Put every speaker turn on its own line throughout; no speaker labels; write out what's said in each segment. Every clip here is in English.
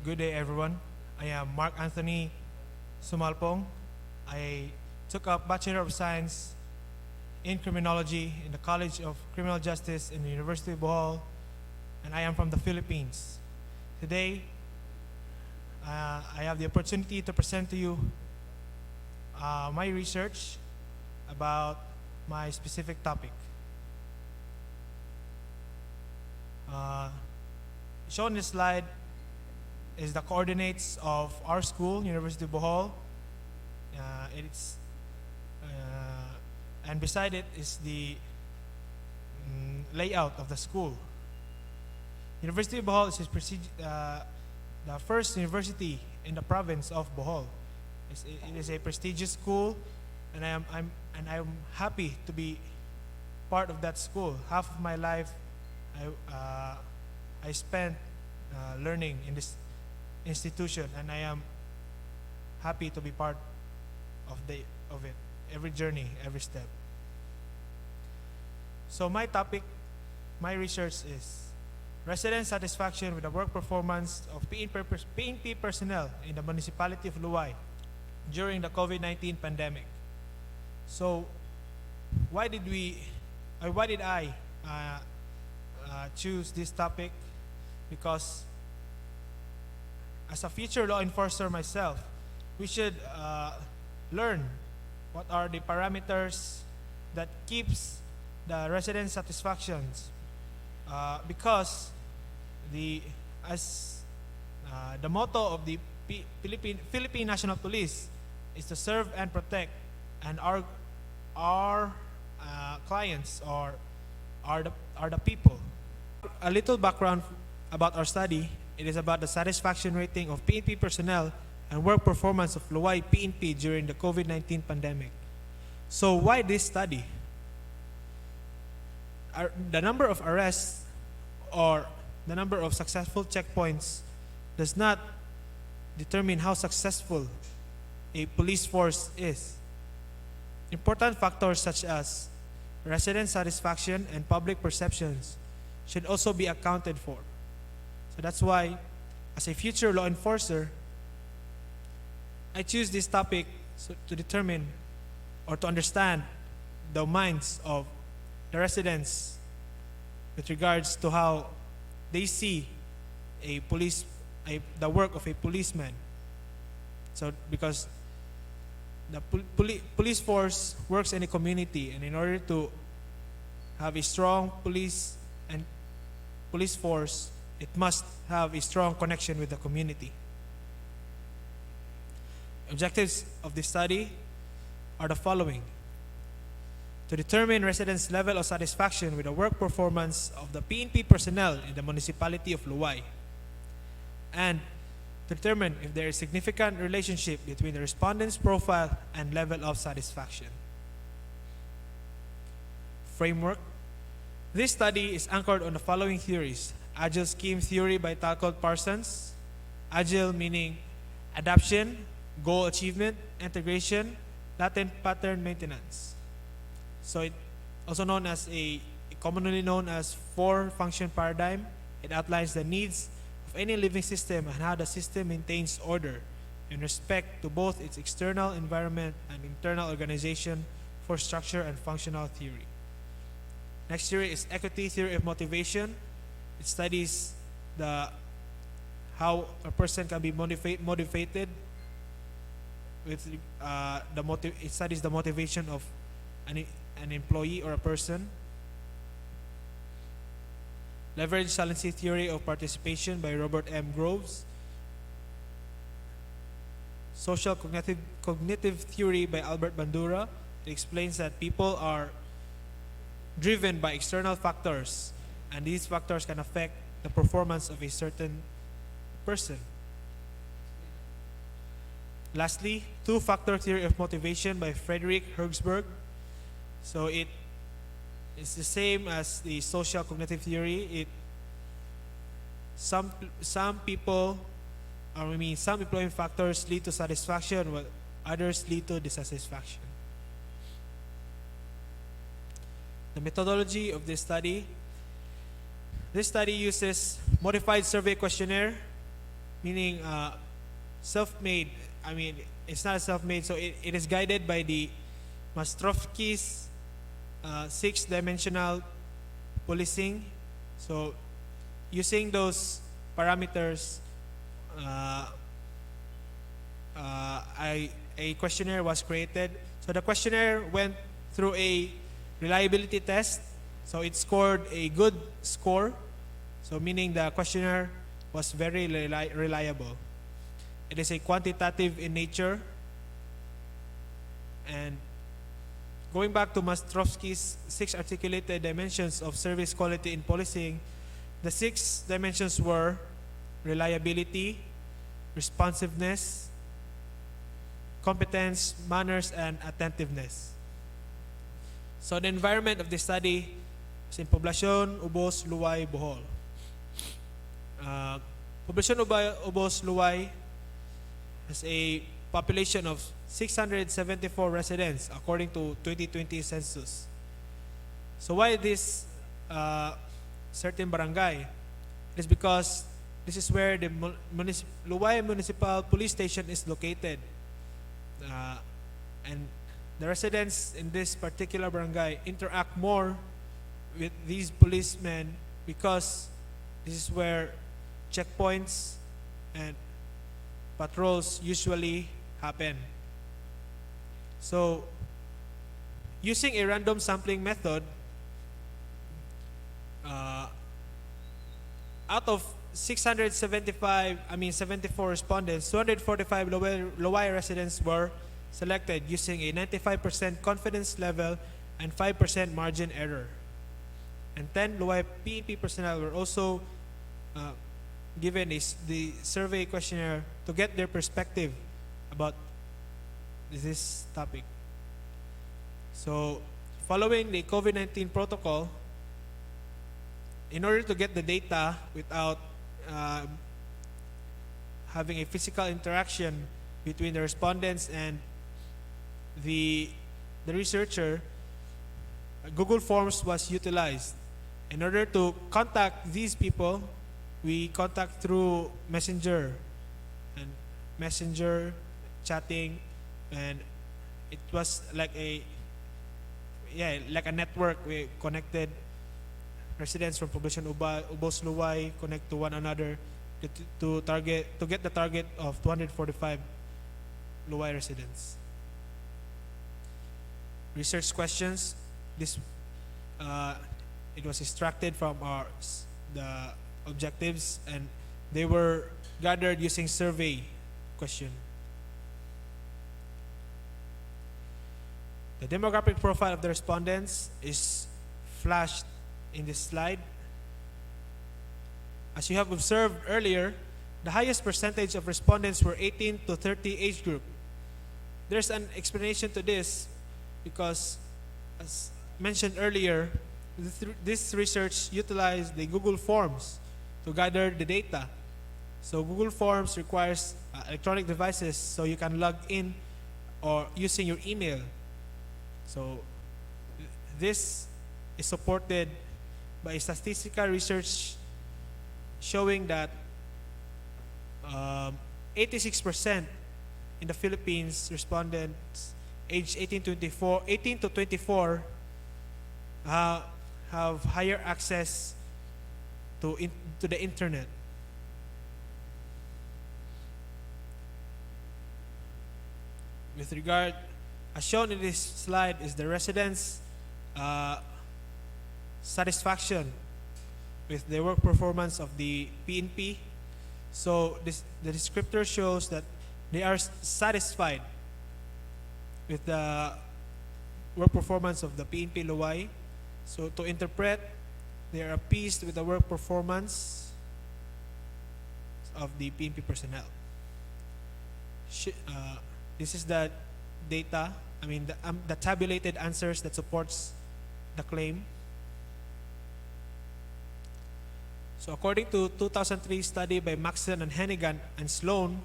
Good day, everyone. I am Mark Anthony Sumalpong. I took up Bachelor of Science in Criminology in the College of Criminal Justice in the University of Bohol, and I am from the Philippines. Today, I have the opportunity to present to you my research about my specific topic. Shown in this slide is the coordinates of our school, University of Bohol. And beside it is the layout of the school. University of Bohol is the first university in the province of Bohol. It is a prestigious school, and I'm happy to be part of that school. Half of my life, I spent learning in this institution, and I am happy to be part of it, every journey, every step. So my topic, my research is resident satisfaction with the work performance of PNP personnel in the municipality of Loay during the COVID-19 pandemic. So why did I choose this topic? Because as a future law enforcer myself, we should learn what are the parameters that keeps the resident satisfactions, because the motto of the Philippine National Police is to serve and protect, and our clients are the people. A little background about our study. It is about the satisfaction rating of PNP personnel and work performance of Loay PNP during the COVID-19 pandemic. So why this study? The number of arrests or the number of successful checkpoints does not determine how successful a police force is. Important factors such as resident satisfaction and public perceptions should also be accounted for. So that's why, as a future law enforcer, I choose this topic to determine or to understand the minds of the residents with regards to how they see the work of a policeman. So because the police force works in a community, and in order to have a strong police force, it must have a strong connection with the community. Objectives of this study are the following: to determine residents' level of satisfaction with the work performance of the PNP personnel in the municipality of Loay, and to determine if there is significant relationship between the respondent's profile and level of satisfaction. Framework. This study is anchored on the following theories: Agile Scheme Theory by Talcott Parsons. Agile meaning adaptation, goal achievement, integration, latent pattern maintenance. So it also commonly known as 4-function paradigm. It outlines the needs of any living system and how the system maintains order in respect to both its external environment and internal organization for structure and functional theory. Next theory is equity theory of motivation. It studies how a person can be motivated with it studies the motivation of an employee or a person. Leverage saliency theory of participation by Robert M. Groves. Social cognitive theory by Albert Bandura. It explains that people are driven by external factors, and these factors can affect the performance of a certain person. Lastly, 2-factor theory of motivation by Frederick Herzberg. So it is the same as the social cognitive theory. Some employing factors lead to satisfaction, while others lead to dissatisfaction. The methodology of this study. This study uses modified survey questionnaire meaning self-made. I mean, it's not self-made, so it is guided by the Mastrovsky's six-dimensional policing. So using those parameters, a questionnaire was created. So the questionnaire went through a reliability test. So it scored a good score. So meaning the questionnaire was very reliable. It is a quantitative in nature. And going back to Mastrovsky's six articulated dimensions of service quality in policing, the six dimensions were reliability, responsiveness, competence, manners, and attentiveness. So the environment of the study is in Poblacion, Ubos, Loay, Bohol. Poblacion Ubos, Loay has a population of 674 residents according to 2020 census. So why this certain barangay? It is because this is where the Loay Municipal Police Station is located. And the residents in this particular barangay interact more with these policemen because this is where checkpoints and patrols usually happen. So, using a random sampling method, out of 74 respondents, 245 Loay residents were selected using a 95% confidence level and 5% margin error. And 10 Loay PNP personnel were also given the survey questionnaire to get their perspective about this topic. So, following the COVID-19 protocol, in order to get the data without having a physical interaction between the respondents and the researcher, Google Forms was utilized. In order to contact these people, we contact through Messenger chatting, and it was like a network. We connected residents from Poblacion Ubos, Loay connect to one another to get the target of 245 Loay residents. Research questions. This it was extracted from the objectives, and they were gathered using survey question. The demographic profile of the respondents is flashed in this slide. As you have observed earlier, the highest percentage of respondents were 18 to 30 age group. There's an explanation to this because, as mentioned earlier, this research utilized the Google Forms to gather the data. So Google Forms requires electronic devices so you can log in or using your email. So this is supported by statistical research showing that 86% in the Philippines respondents aged 18 to 24 have higher access to the internet. With regard, as shown in this slide, is the residents' satisfaction with the work performance of the PNP. So the descriptor shows that they are satisfied with the work performance of the PNP Loay. So to interpret, they are appeased with the work performance of the PNP personnel. This is the data, the tabulated answers that supports the claim. So according to 2003 study by Maxson and Hennigan and Sloan,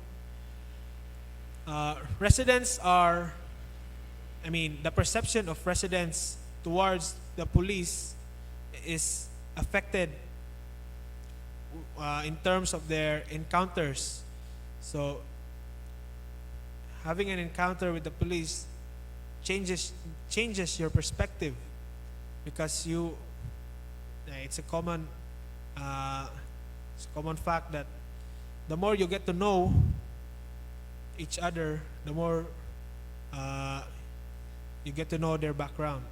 residents are, the perception of residents towards the police is affected in terms of their encounters. So having an encounter with the police changes your perspective, because it's a common fact that the more you get to know each other, the more you get to know their background.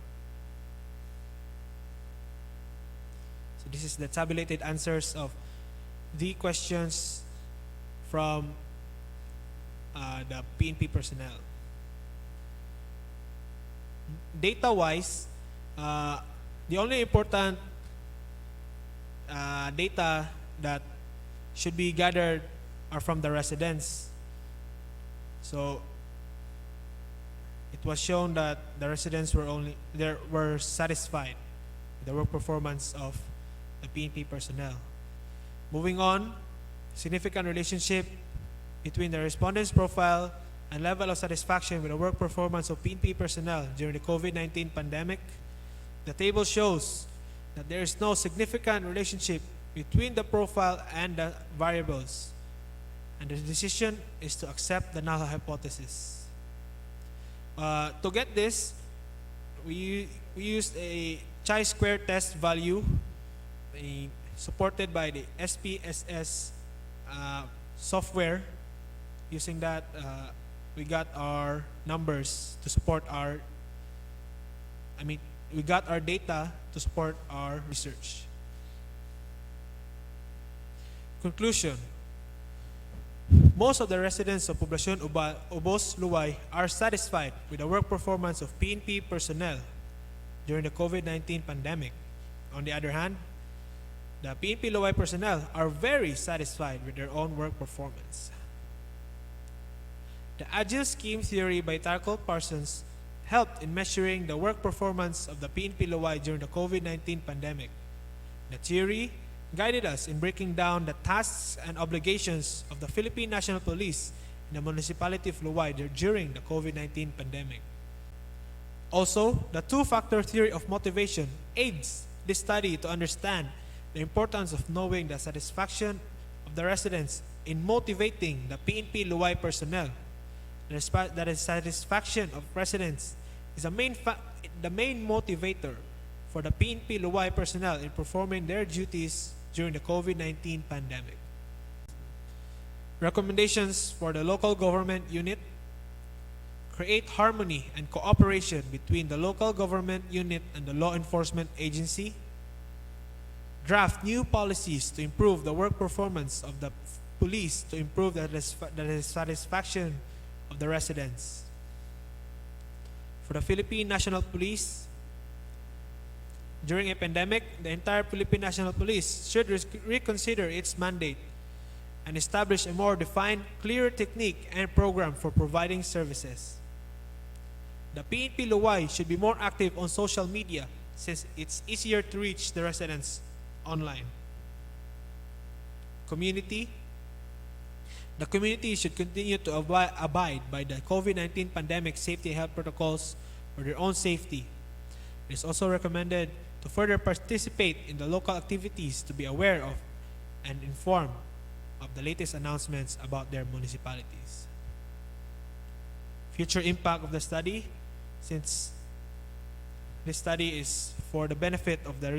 So this is the tabulated answers of the questions from the PNP personnel. Data-wise, the only important data that should be gathered are from the residents. So it was shown that the residents were satisfied with the work performance of the PNP personnel. Moving on, significant relationship between the respondents' profile and level of satisfaction with the work performance of PNP personnel during the COVID-19 pandemic. The table shows that there is no significant relationship between the profile and the variables, and the decision is to accept the null hypothesis. To get this, we used a chi-square test value supported by the SPSS software. Using that, we got our numbers to support we got our data to support our research. Conclusion. Most of the residents of Poblacion Ubos, Loay are satisfied with the work performance of PNP personnel during the COVID-19 pandemic. On the other hand, the PNP Loay personnel are very satisfied with their own work performance. The Agile Scheme Theory by Tarkle Parsons helped in measuring the work performance of the PNP Loay during the COVID-19 pandemic. The theory guided us in breaking down the tasks and obligations of the Philippine National Police in the municipality of Loay during the COVID-19 pandemic. Also, the two-factor theory of motivation aids this study to understand the importance of knowing the satisfaction of the residents in motivating the PNP Loay personnel. The satisfaction of residents is the main motivator for the PNP Loay personnel in performing their duties during the COVID-19 pandemic. Recommendations for the local government unit: create harmony and cooperation between the local government unit and the law enforcement agency. Draft new policies to improve the work performance of the police to improve the satisfaction of the residents. For the Philippine National Police, during a pandemic, the entire Philippine National Police should reconsider its mandate and establish a more defined, clearer technique and program for providing services. The PNP Loay should be more active on social media since it's easier to reach the residents online. Community. The community should continue to abide by the COVID-19 pandemic safety and health protocols for their own safety. It is also recommended to further participate in the local activities to be aware of and informed of the latest announcements about their municipalities. Future impact of the study. Since this study is for the benefit of the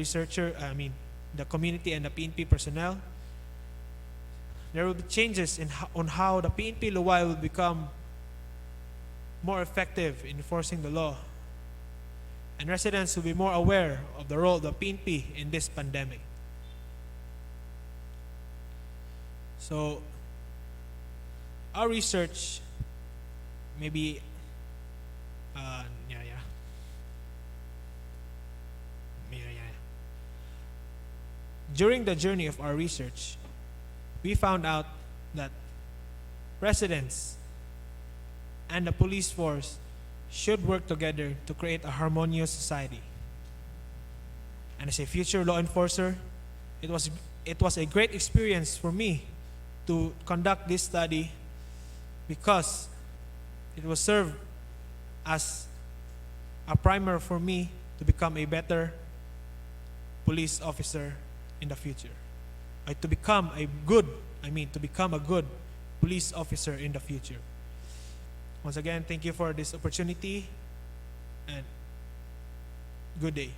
the community and the PNP personnel, there will be changes on how the PNP Loay will become more effective in enforcing the law, and residents will be more aware of the role of the PNP in this pandemic. So, our research maybe during the journey of our research, we found out that residents and the police force should work together to create a harmonious society. And as a future law enforcer, it was a great experience for me to conduct this study because it will serve as a primer for me to become a better police officer in the future. to become a good police officer in the future. Once again, thank you for this opportunity and good day.